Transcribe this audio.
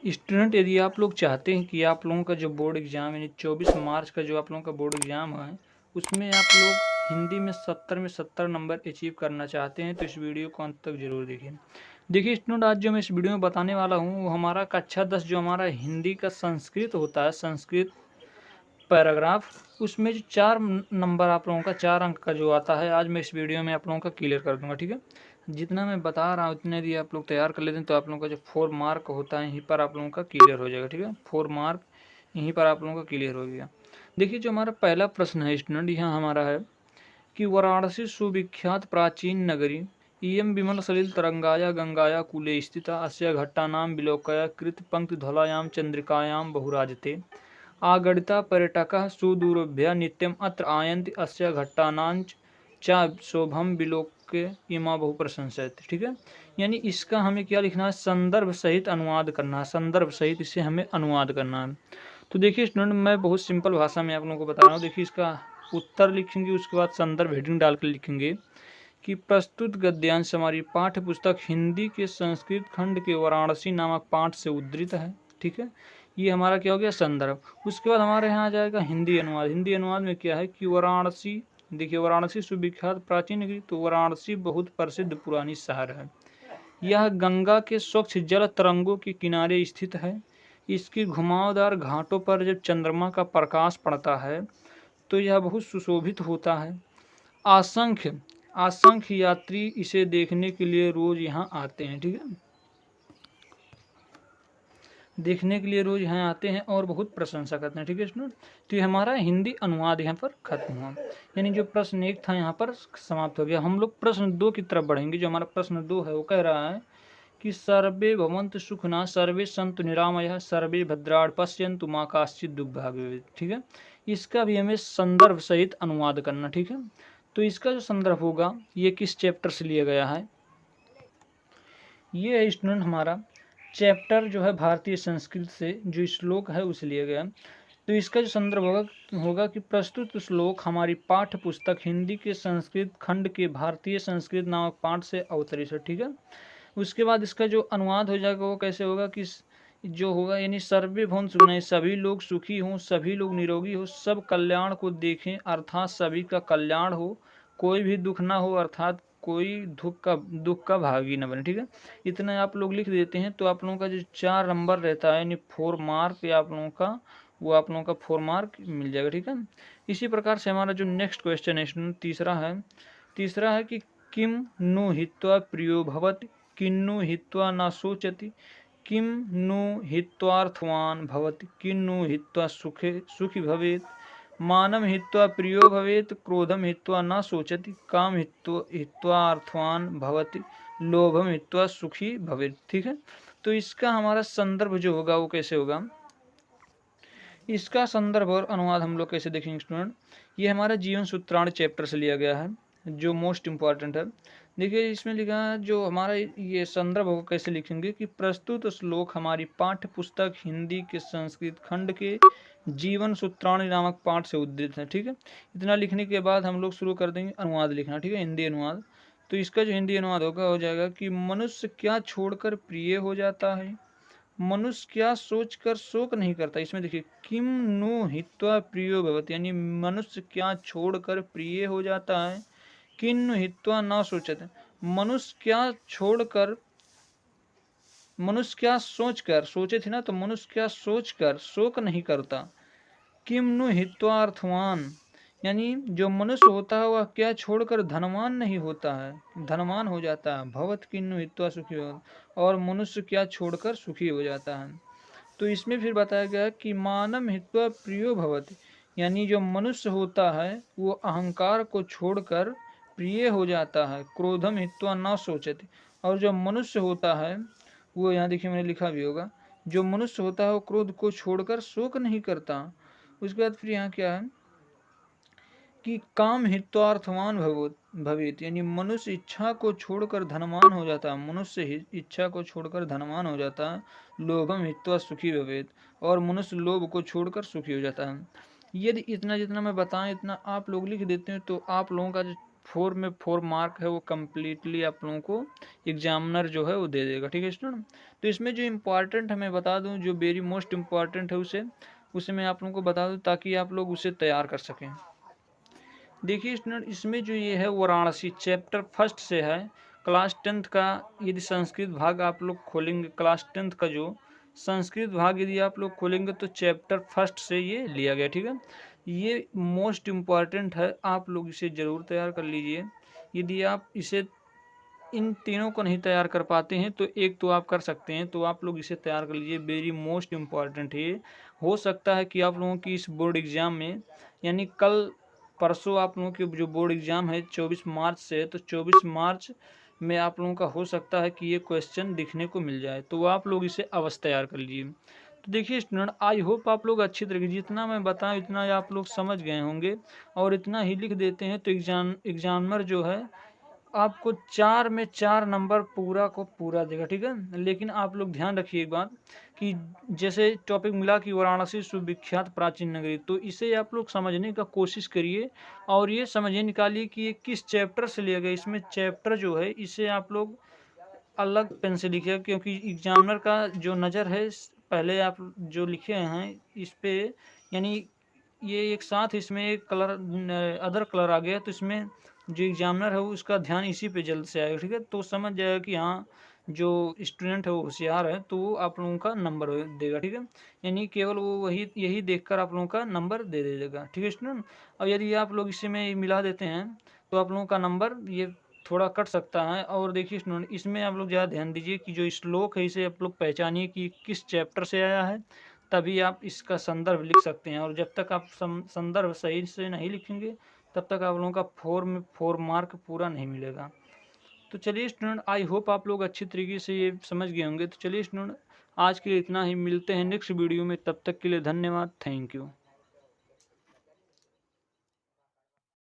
Student, यदि आप लोग चाहते हैं कि आप लोगों का जो बोर्ड एग्ज़ाम यानी 24 मार्च का जो आप लोगों का बोर्ड एग्ज़ाम है उसमें आप लोग हिंदी में 70 में 70 नंबर अचीव करना चाहते हैं तो इस वीडियो को अंत तक जरूर देखिए। देखिए स्टूडेंट, आज जो मैं इस वीडियो में बताने वाला हूँ वो हमारा कक्षा 10 जो हमारा हिंदी का संस्कृत होता है, संस्कृत पैराग्राफ, उसमें जो 4 नंबर आप लोगों का 4 अंक का जो आता है आज मैं इस वीडियो में आप लोगों का क्लियर कर दूंगा। ठीक है, जितना मैं बता रहा हूँ उतने यदि आप लोग तैयार कर लेते हैं तो आप लोगों का जो 4 मार्क होता है यहीं पर आप लोगों का क्लियर हो जाएगा। ठीक है, 4 मार्क यहीं पर आप लोगों का क्लियर हो गया। देखिए जो हमारा पहला प्रश्न है स्टूडेंट, यहाँ हमारा है कि वाराणसी सुविख्यात प्राचीन नगरी इयं विमल सलिल तरंगाया गंगाया कूले स्थिता अस्य घट्टानां विलोकया कृत पंक्ति धौलायां चंद्रिकायां बहुराजते आगडिता पर्यटकाः सुदूरभ्यः नित्यम् अत्र आयन्ति अस्य घट्टानांच च शोभम विलोक्य इमा बहु प्रशंसयति। ठीक है, यानी इसका हमें क्या लिखना है, संदर्भ सहित अनुवाद करना है, संदर्भ सहित इसे हमें अनुवाद करना है। तो देखिए स्टूडेंट, मैं बहुत सिंपल भाषा में आप लोगों को बता रहा हूँ। देखिए इसका उत्तर लिखेंगे, उसके बाद संदर्भ हेडिंग डालकर लिखेंगे कि प्रस्तुत गद्यांश हमारी पाठ्य पुस्तक हिंदी के संस्कृत खंड के वाराणसी नामक पाठ से उद्धृत है। ठीक है, ये हमारा क्या हो गया, संदर्भ। उसके बाद हमारे यहाँ आ जाएगा हिंदी अनुवाद। हिंदी अनुवाद में क्या है कि वाराणसी, देखिए वाराणसी सुविख्यात प्राचीन नगरी, तो वाराणसी बहुत प्रसिद्ध पुरानी शहर है। यह गंगा के स्वच्छ जल तरंगों के किनारे स्थित है। इसकी घुमावदार घाटों पर जब चंद्रमा का प्रकाश पड़ता है तो यह बहुत सुशोभित होता है। असंख्य असंख्य यात्री इसे देखने के लिए रोज यहाँ आते हैं। ठीक है, देखने के लिए रोज यहाँ आते हैं और बहुत प्रशंसा करते हैं। ठीक है स्टूडेंट, तो ये हमारा हिंदी अनुवाद यहाँ पर खत्म हुआ, यानी जो प्रश्न 1 था यहाँ पर समाप्त हो गया। हम लोग प्रश्न 2 की तरफ बढ़ेंगे। जो हमारा प्रश्न 2 है वो कह रहा है कि सर्वे भवन्तु सुखिनः सर्वे सन्तु निरामयः सर्वे भद्राणि पश्यन्तु मा कश्चित् दुर्भाग्यः भवेत्। ठीक है, इसका भी हमें संदर्भ सहित अनुवाद करना। ठीक है, तो इसका जो संदर्भ होगा ये किस चैप्टर से लिया गया है, ये है स्टूडेंट हमारा चैप्टर जो है भारतीय संस्कृत से जो श्लोक है उसे लिया गया। तो इसका जो संदर्भ होगा कि प्रस्तुत श्लोक हमारी पाठ्य पुस्तक हिंदी के संस्कृत खंड के भारतीय संस्कृत नामक पाठ से अवतरित है। ठीक है, उसके बाद इसका जो अनुवाद हो जाएगा वो कैसे होगा कि जो होगा यानी सर्वे भवन सुखना, सभी लोग सुखी हों, सभी लोग निरोगी हो, सब कल्याण को देखें अर्थात सभी का कल्याण हो, कोई भी दुख ना हो अर्थात कोई दुख का भागी न बने। ठीक है, इतना आप लोग लिख देते हैं तो आप लोगों का जो 4 नंबर रहता है यानी 4 मार्क या आप लोगों का वो आप लोगों का 4 मार्क मिल जाएगा। ठीक है, इसी प्रकार से हमारा जो नेक्स्ट क्वेश्चन है तीसरा है कि किम नु हित्वा प्रियो भवति किन्नु हित्वा न शोचति किम नु हित्वार्थवान भवति किन्नु हित्वा सुखी भवेत् मानम हित्वा प्रियो भवेत् क्रोधम हित्वा न शोचति काम हित्वा अर्थवान भवति लोभम हित्वा सुखी भवेत्। ठीक है, तो इसका हमारा संदर्भ जो होगा वो कैसे होगा, इसका संदर्भ और अनुवाद हम लोग कैसे देखेंगे स्टूडेंट, ये हमारा जीवन सूत्राण चैप्टर से लिया गया है जो मोस्ट इम्पॉर्टेंट है। देखिए इसमें लिखा है जो हमारा ये संदर्भ होगा कैसे लिखेंगे कि प्रस्तुत श्लोक हमारी पाठ्य पुस्तक हिंदी के संस्कृत खंड के जीवन सूत्राणी नामक पाठ से उद्धृत है। ठीक है, इतना लिखने के बाद हम लोग शुरू कर देंगे अनुवाद लिखना। ठीक है, हिंदी अनुवाद। तो इसका जो हिंदी अनुवाद होगा हो जाएगा कि मनुष्य क्या छोड़कर प्रिय हो जाता है, मनुष्य क्या सोचकर शोक नहीं करता। इसमें देखिए किम नु हित्वा प्रियो भवति, यानी मनुष्य क्या छोड़कर प्रिय हो जाता है, किन्नु हित्वा न सोचते, मनुष्य क्या सोचकर, सोचे थे ना, तो मनुष्य क्या सोचकर शोक नहीं करता। किम नु हित्वा अर्थवान, यानी जो मनुष्य होता है वह क्या छोड़कर धनवान नहीं होता है, धनवान हो जाता है। भवत किन्नु हित्वा सुखी हो, और मनुष्य क्या छोड़कर सुखी हो जाता है। तो इसमें फिर बताया गया कि मानम हित्वा प्रियो भवति, यानी जो मनुष्य होता है वो अहंकार को छोड़कर प्रिय हो जाता है। क्रोधम हित्वा न सोचते, और जो मनुष्य होता है वो, यहाँ देखिए मैंने लिखा भी होगा, जो मनुष्य होता है वो क्रोध को छोड़कर शोक नहीं करता। उसके बाद फिर यहाँ क्या है कि काम हित्वार्थवान भवेत, यानी मनुष्य इच्छा को छोड़कर धनवान हो जाता है, मनुष्य इच्छा को छोड़कर धनवान हो जाता है। लोभम हित्वा सुखी भवेत, और मनुष्य लोभ को छोड़कर सुखी हो जाता है। यदि इतना जितना मैं बताएं इतना आप लोग लिख देते हैं तो आप लोगों का जो 4 में 4 मार्क है वो कम्प्लीटली आप लोगों को एग्जामिनर जो है वो दे देगा। ठीक है स्टूडेंट, तो इसमें जो इम्पोर्टेंट है मैं बता दूं, जो वेरी मोस्ट इम्पॉर्टेंट है उसे मैं आप लोगों को बता दूं ताकि आप लोग उसे तैयार कर सकें। देखिए स्टूडेंट, इसमें जो ये है वाराणसी चैप्टर फर्स्ट से है, क्लास 10th का यदि संस्कृत भाग आप लोग खोलेंगे, क्लास 10th का जो संस्कृत भाग यदि आप लोग खोलेंगे तो चैप्टर फर्स्ट से ये लिया गया। ठीक है, ये मोस्ट इम्पॉर्टेंट है, आप लोग इसे ज़रूर तैयार कर लीजिए। यदि आप इसे इन तीनों को नहीं तैयार कर पाते हैं तो एक तो आप कर सकते हैं, तो आप लोग इसे तैयार कर लीजिए, वेरी मोस्ट इम्पॉर्टेंट है। हो सकता है कि आप लोगों की इस बोर्ड एग्ज़ाम में, यानी कल परसों आप लोगों की जो बोर्ड एग्ज़ाम है 24 मार्च से, तो 24 मार्च में आप लोगों का हो सकता है कि ये क्वेश्चन दिखने को मिल जाए, तो आप लोग इसे अवश्य तैयार कर लीजिए। तो देखिए स्टूडेंट, आई होप आप लोग अच्छी तरीके जितना मैं बताऊं इतना आप लोग समझ गए होंगे, और इतना ही लिख देते हैं तो एग्जामिनर जो है आपको 4 में 4 नंबर पूरा को पूरा देगा। ठीक है, लेकिन आप लोग ध्यान रखिए एक बात कि जैसे टॉपिक मिला कि वाराणसी सुविख्यात प्राचीन नगरी, तो इसे आप लोग समझने का कोशिश करिए और ये समझिए निकालिए कि ये किस चैप्टर से लिया गया। इसमें चैप्टर जो है इसे आप लोग अलग पेन से लिखिए, क्योंकि एग्जामिनर का जो नज़र है पहले आप जो लिखे हैं इस पे, यानी ये एक साथ इसमें एक कलर अदर कलर आ गया, तो इसमें जो एग्जामिनर है उसका ध्यान इसी पे जल्द से आएगा। ठीक है, तो समझ जाएगा कि हाँ जो स्टूडेंट है वो होशियार है, तो वो आप लोगों का नंबर देगा। ठीक है, यानी केवल वो वही यही देखकर आप लोगों का नंबर दे देगा। ठीक है स्टूडेंट, और यदि आप लोग इसी में मिला देते हैं तो आप लोगों का नंबर ये थोड़ा कट सकता है। और देखिए स्टूडेंट, इसमें आप लोग ज़्यादा ध्यान दीजिए कि जो श्लोक है इसे आप लोग पहचानिए कि किस चैप्टर से आया है, तभी आप इसका संदर्भ लिख सकते हैं। और जब तक आप संदर्भ सही से नहीं लिखेंगे तब तक आप लोगों का 4 में 4 मार्क पूरा नहीं मिलेगा। तो चलिए स्टूडेंट, आई होप आप लोग अच्छी तरीके से ये समझ गए होंगे। तो चलिए स्टूडेंट, आज के लिए इतना ही, मिलते हैं नेक्स्ट वीडियो में, तब तक के लिए धन्यवाद, थैंक यू।